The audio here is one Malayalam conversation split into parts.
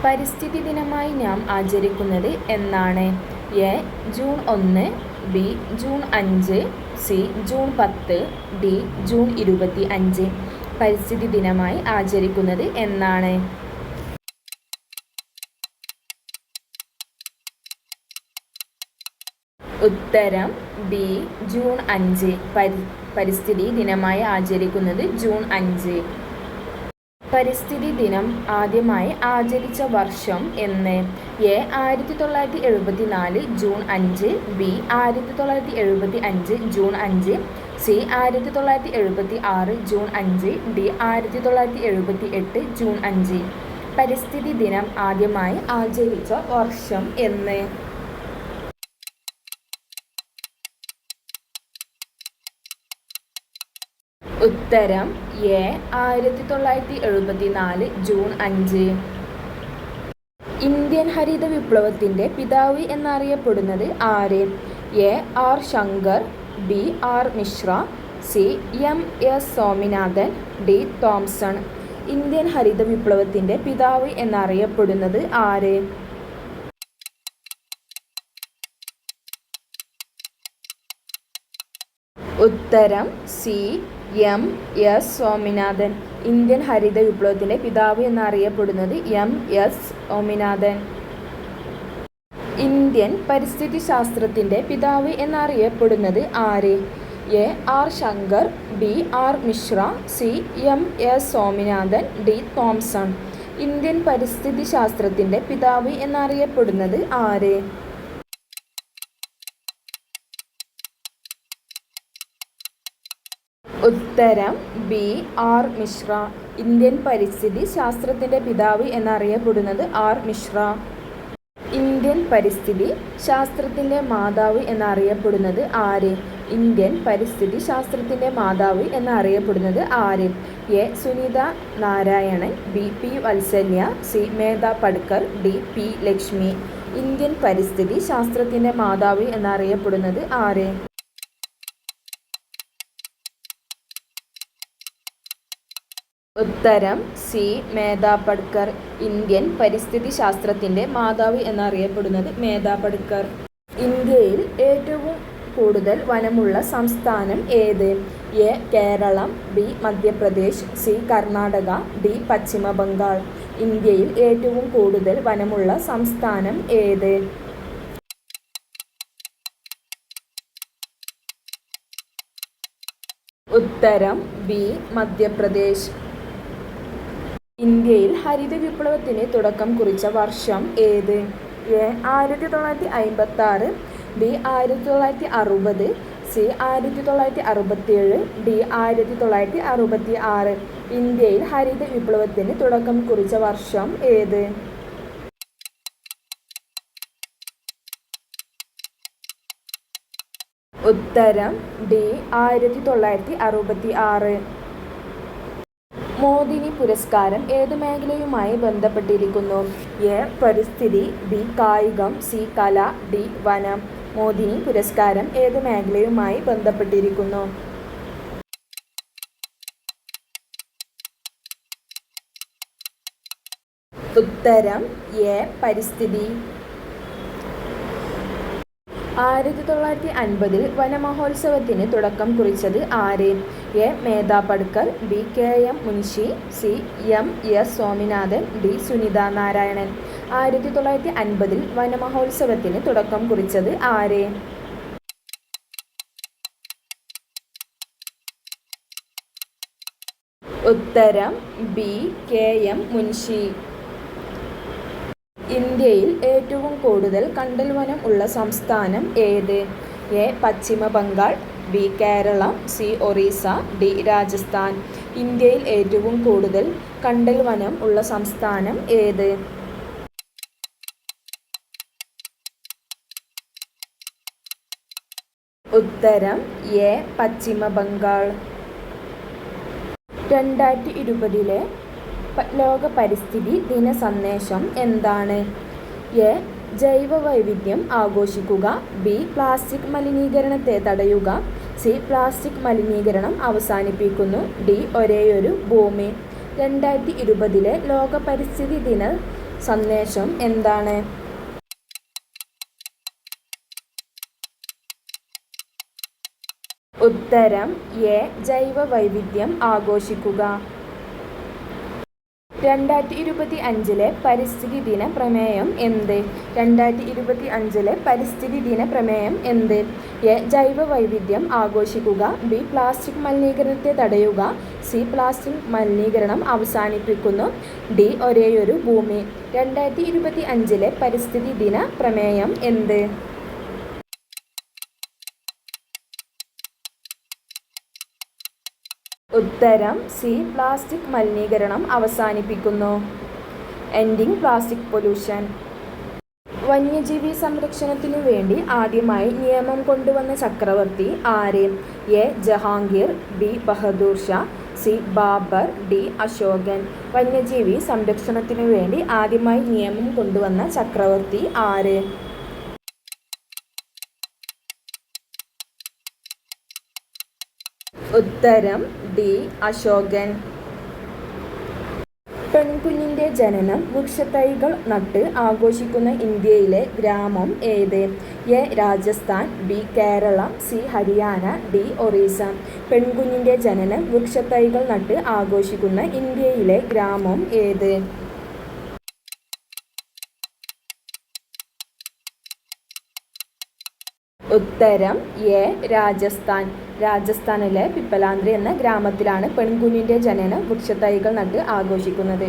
പരിസ്ഥിതി ദിനമായി നാം ആചരിക്കുന്നത് എന്നാണ്? A. June 1, B. June 5, C. June 10, D. June 25. പരിസ്ഥിതി ദിനമായി ആചരിക്കുന്നത് എന്നാണ്? ഉത്തരം ബി. ജൂൺ 5. പരിസ്ഥിതി ദിനമായി ആചരിക്കുന്നത് ജൂൺ 5. പരിസ്ഥിതി ദിനം ആദ്യമായി ആചരിച്ച വർഷം എന്ന്? A. 1974 June 5, B. 1975 June 5, C. 1976 June 5, D. 1978 June 5. പരിസ്ഥിതി ദിനം ആദ്യമായി ആചരിച്ച വർഷം എന്ന്? ഉത്തരം എ. 1974 ജൂൺ 5. ഇന്ത്യൻ ഹരിത വിപ്ലവത്തിൻ്റെ പിതാവ് എന്നറിയപ്പെടുന്നത് ആര്? A. R. Shankar, B. R. Mishra, C. M. S. Swaminathan, D. Thomson. Indian ഹരിത വിപ്ലവത്തിൻ്റെ പിതാവ് എന്നറിയപ്പെടുന്നത് ആര്? ഉത്തരം C. M. S. Swaminathan. Indian ഹരിത വിപ്ലവത്തിൻ്റെ പിതാവ് എന്നറിയപ്പെടുന്നത് എം. എസ്. സ്വാമിനാഥൻ. ഇന്ത്യൻ പരിസ്ഥിതി ശാസ്ത്രത്തിൻ്റെ പിതാവ് എന്നറിയപ്പെടുന്നത് ആര്? A. R. Shankar, B. R. Mishra, C. M. S. Swaminathan, D. Thomson. Indian പരിസ്ഥിതി ശാസ്ത്രത്തിൻ്റെ പിതാവ് എന്നറിയപ്പെടുന്നത് ആര്? ഉത്തരം ബി. ആർ. മിശ്ര. ഇന്ത്യൻ പരിസ്ഥിതി ശാസ്ത്രത്തിൻ്റെ പിതാവ് എന്നറിയപ്പെടുന്നത് ആർ. മിശ്ര. ഇന്ത്യൻ പരിസ്ഥിതി ശാസ്ത്രത്തിൻ്റെ മാതാവ് എന്നറിയപ്പെടുന്നത് ആര്? ഇന്ത്യൻ പരിസ്ഥിതി ശാസ്ത്രത്തിൻ്റെ മാതാവ് എന്നറിയപ്പെടുന്നത് ആര്? A. Sunita Narayanan, B. P. Vatsalya, C. Medha Patkar, D. P. Lakshmi. Indian പരിസ്ഥിതി ശാസ്ത്രത്തിൻ്റെ മാതാവ് എന്നറിയപ്പെടുന്നത് ആര്? ഉത്തരം സി. മേധാ പട്കർ. ഇന്ത്യൻ പരിസ്ഥിതി ശാസ്ത്രത്തിൻ്റെ മാതാവ് എന്നറിയപ്പെടുന്നത് മേധാ പട്കർ. ഇന്ത്യയിൽ ഏറ്റവും കൂടുതൽ വനമുള്ള സംസ്ഥാനം ഏത്? A. Kerala, B. Madhya Pradesh, C. Karnataka, D. Paschim Bengal. ഇന്ത്യയിൽ ഏറ്റവും കൂടുതൽ വനമുള്ള സംസ്ഥാനം ഏത്? ഉത്തരം ബി. മധ്യപ്രദേശ്. ഇന്ത്യയിൽ ഹരിത വിപ്ലവത്തിന് തുടക്കം കുറിച്ച വർഷം ഏത്? എ. 1956, ബി. 1960, സി. 1967, ഡി. 1966. ഇന്ത്യയിൽ ഹരിത വിപ്ലവത്തിന് തുടക്കം കുറിച്ച വർഷം ഏത്? ഉത്തരം ഡി. 1966. മോദിനി പുരസ്കാരം ഏത് മേഖലയുമായി ബന്ധപ്പെട്ടിരിക്കുന്നു? എ. പരിസ്ഥിതി, ബി. കായികം, സി. കല, ഡി. വനം. മോദിനി പുരസ്കാരം ഏത് മേഖലയുമായി ബന്ധപ്പെട്ടിരിക്കുന്നു? ഉത്തരം എ. പരിസ്ഥിതി. 1950 വനമഹോത്സവത്തിന് തുടക്കം കുറിച്ചത് ആര്? A. Medha Patkar, B. K. M. Munshi, C. M. S. Swaminathan, D. Sunita Narayanan. 1950 വനമഹോത്സവത്തിന് തുടക്കം കുറിച്ചത് ആര്? ഉത്തരം ബി. കെ. എം. മുൻഷി. ഇന്ത്യയിൽ ഏറ്റവും കൂടുതൽ കണ്ടൽ വനം ഉള്ള സംസ്ഥാനം ഏത്? A. Paschim Bengal, B. Keralam, C. Orissa, D. Rajasthan. ഇന്ത്യയിൽ ഏറ്റവും കൂടുതൽ കണ്ടൽ വനം ഉള്ള സംസ്ഥാനം ഏത്? ഉത്തരം എ. പശ്ചിമ ബംഗാൾ. 2020 ലോക പരിസ്ഥിതി ദിന സന്ദേശം എന്താണ്? എ. ജൈവ വൈവിധ്യം ആഘോഷിക്കുക, ബി. പ്ലാസ്റ്റിക് മലിനീകരണത്തെ തടയുക, സി. പ്ലാസ്റ്റിക് മലിനീകരണം അവസാനിപ്പിക്കുന്നു, ഡി. ഒരേയൊരു ഭൂമി. 2020 ലോക പരിസ്ഥിതി ദിന സന്ദേശം എന്താണ്? ഉത്തരം എ. ജൈവ വൈവിധ്യം ആഘോഷിക്കുക. 2025 പരിസ്ഥിതി ദിന പ്രമേയം എന്ത്? 2025 പരിസ്ഥിതി ദിന പ്രമേയം എന്ത്? എ. ജൈവ വൈവിധ്യം ആഘോഷിക്കുക. ബി. പ്ലാസ്റ്റിക് മലിനീകരണത്തെ തടയുക. സി. പ്ലാസ്റ്റിക് മലിനീകരണം അവസാനിപ്പിക്കുന്നു. ഡി. ഒരേയൊരു ഭൂമി. 2025 പരിസ്ഥിതി ദിന പ്രമേയം എന്ത്? ഉത്തരം സി. പ്ലാസ്റ്റിക് മലിനീകരണം അവസാനിപ്പിക്കുന്നു. Ending plastic pollution. വന്യജീവി സംരക്ഷണത്തിനു വേണ്ടി ആദ്യമായി നിയമം കൊണ്ടുവന്ന ചക്രവർത്തി ആര്? A. Jahangir. B. Bahadur Shah. C. Babur. D. Ashokan. വന്യജീവി സംരക്ഷണത്തിനു വേണ്ടി ആദ്യമായി നിയമം കൊണ്ടുവന്ന ചക്രവർത്തി ആര്? ഉത്തരം ഡി. അശോകൻ. പെൺകുഞ്ഞിന്റെ ജനനം വൃക്ഷത്തൈകൾ നട്ട് ആഘോഷിക്കുന്ന ഇന്ത്യയിലെ ഗ്രാമം ഏത്? A. Rajasthan. B. Keralam. C. Haryana. D. Orissa. പെൺകുഞ്ഞിന്റെ ജനനം വൃക്ഷത്തൈകൾ നട്ട് ആഘോഷിക്കുന്ന ഇന്ത്യയിലെ ഗ്രാമം ഏത്? ഉത്തരം എ. രാജസ്ഥാൻ. രാജസ്ഥാനിലെ പിപ്പലാന്ദ്രി എന്ന ഗ്രാമത്തിലാണ് പെൺകുഞ്ഞിന്റെ ജനനം വൃക്ഷത്തൈകൾ നട്ട് ആഘോഷിക്കുന്നത്.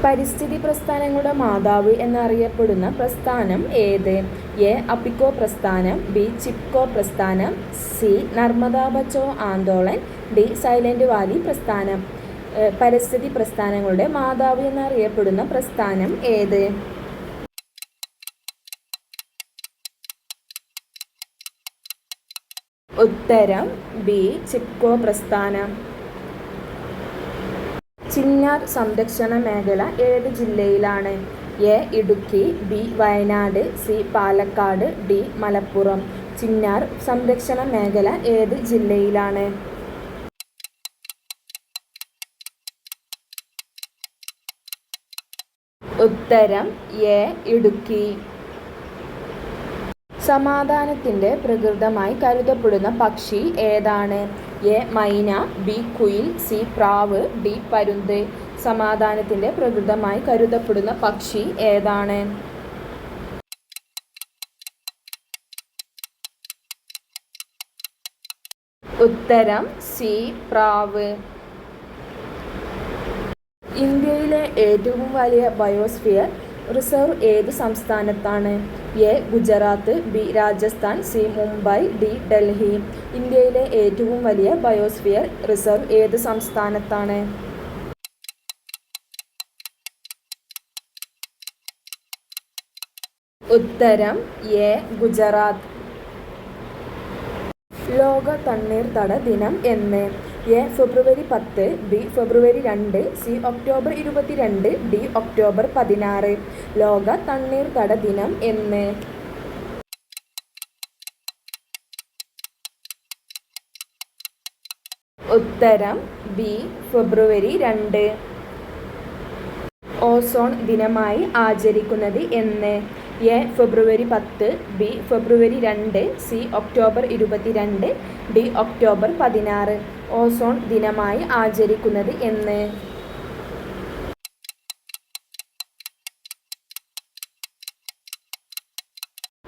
പരിസ്ഥിതി പ്രസ്ഥാനങ്ങളുടെ മാതാവ് എന്നറിയപ്പെടുന്ന പ്രസ്ഥാനം ഏത്? എ. അപിക്കോ പ്രസ്ഥാനം. ബി. ചിപ്കോ പ്രസ്ഥാനം. C. Narmada Bachao Andolan. D. Silent Valley പ്രസ്ഥാനം. പരിസ്ഥിതി പ്രസ്ഥാനങ്ങളുടെ മാതാവ് എന്നറിയപ്പെടുന്ന പ്രസ്ഥാനം ഏത്? ഉത്തരം ബി. ചിപ്കോ പ്രസ്ഥാനം. ചിന്നാർ സംരക്ഷണ മേഖല ഏത് ജില്ലയിലാണ്? A. Idukki. B. Wayanad. C. Palakkad. D. Malappuram. Chinnar സംരക്ഷണ മേഖല ഏത് ജില്ലയിലാണ്? ഉത്തരം എ. ഇടുക്കി. സമാധാനത്തിന്റെ പ്രകൃതമായി കരുതപ്പെടുന്ന പക്ഷി ഏതാണ്? എ. മൈന. ബി. കുയിൽ. സി. പ്രാവ്. ഡി. പരുന്ത്. സമാധാനത്തിന്റെ പ്രകൃതമായി കരുതപ്പെടുന്ന പക്ഷി ഏതാണ്? ഉത്തരം സി. പ്രാവ്. ഇന്ത്യയിലെ ഏറ്റവും വലിയ ബയോസ്ഫിയർ റിസർവ് ഏത് സംസ്ഥാനത്താണ്? A. Gujarat. B. Rajasthan. C. Mumbai. D. Delhi. ഇന്ത്യയിലെ ഏറ്റവും വലിയ ബയോസ്ഫിയർ റിസർവ് ഏത് സംസ്ഥാനത്താണ്? ഉത്തരം എ. ഗുജറാത്ത്. ലോക തണ്ണീർത്തട ദിനം എന്ന്? A. February 10. B. February 2. C. October 22. D. October 16. ലോക തണ്ണീർത്തട ദിനം എന്ന്? ഉത്തരം ബി. ഫെബ്രുവരി 2. ഓസോൺ ദിനമായി ആചരിക്കുന്നത് എന്ന്? A. February 10. B. February 2. C. October 22. D. October 16. Ozone ദിനമായി ആചരിക്കുന്നത് എന്ന്?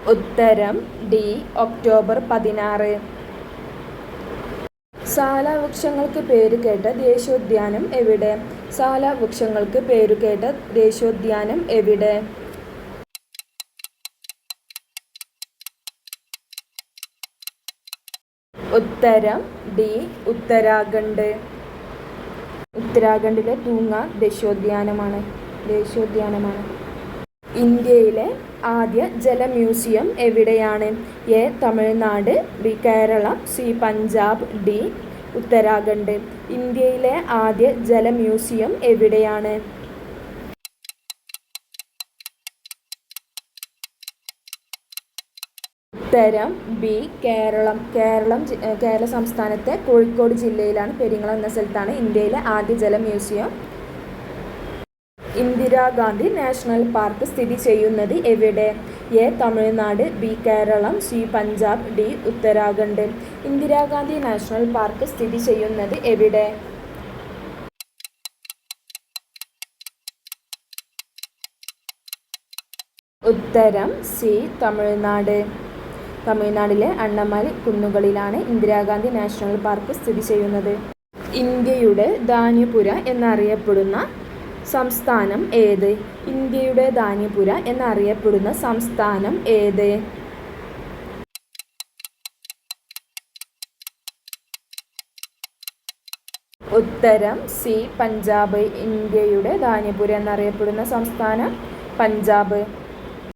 ഉത്തരം ഡി. ഒക്ടോബർ 16. സാല വൃക്ഷങ്ങൾക്ക് പേരുകേട്ട ദേശീയോദ്യാനം എവിടെ? സാല വൃക്ഷങ്ങൾക്ക് പേരുകേട്ട ദേശീയോദ്യാനം എവിടെ? ഉത്തരം ഡി. ഉത്തരാഖണ്ഡ്. ഉത്തരാഖണ്ഡിലെ തൂങ്ങ ദേശീയോദ്യാനമാണ്. ഇന്ത്യയിലെ ആദ്യ ജല മ്യൂസിയം എവിടെയാണ്? A. Tamil Nadu. B. Keralam. C. Punjab. D. Uttarakhand. ഇന്ത്യയിലെ ആദ്യ ജല മ്യൂസിയം എവിടെയാണ്? ഉത്തരം ബി. കേരളം. കേരള സംസ്ഥാനത്തെ കോഴിക്കോട് ജില്ലയിലാണ് പെരിങ്ങളം എന്ന സ്ഥലത്താണ് ഇന്ത്യയിലെ ആദ്യ ജല മ്യൂസിയം. ഇന്ദിരാഗാന്ധി നാഷണൽ പാർക്ക് സ്ഥിതി ചെയ്യുന്നത് എവിടെ? A. Tamil Nadu, B. Keralam, C. Punjab, D. Uttarakhand. Indira Gandhi national park സ്ഥിതി ചെയ്യുന്നത് എവിടെ? ഉത്തരം സി. തമിഴ്നാട്. തമിഴ്നാട്ടിലെ അണ്ണമൽ കുന്നുകളിലാണ് ഇന്ദിരാഗാന്ധി നാഷണൽ പാർക്ക് സ്ഥിതി ചെയ്യുന്നത്. ഇന്ത്യയുടെ ധാന്യപുര എന്നറിയപ്പെടുന്ന സംസ്ഥാനം ഏത്? ഇന്ത്യയുടെ ധാന്യപുര എന്നറിയപ്പെടുന്ന സംസ്ഥാനം ഏത്? ഉത്തരം സി. പഞ്ചാബ്. ഇന്ത്യയുടെ ധാന്യപുര എന്നറിയപ്പെടുന്ന സംസ്ഥാനം പഞ്ചാബ്.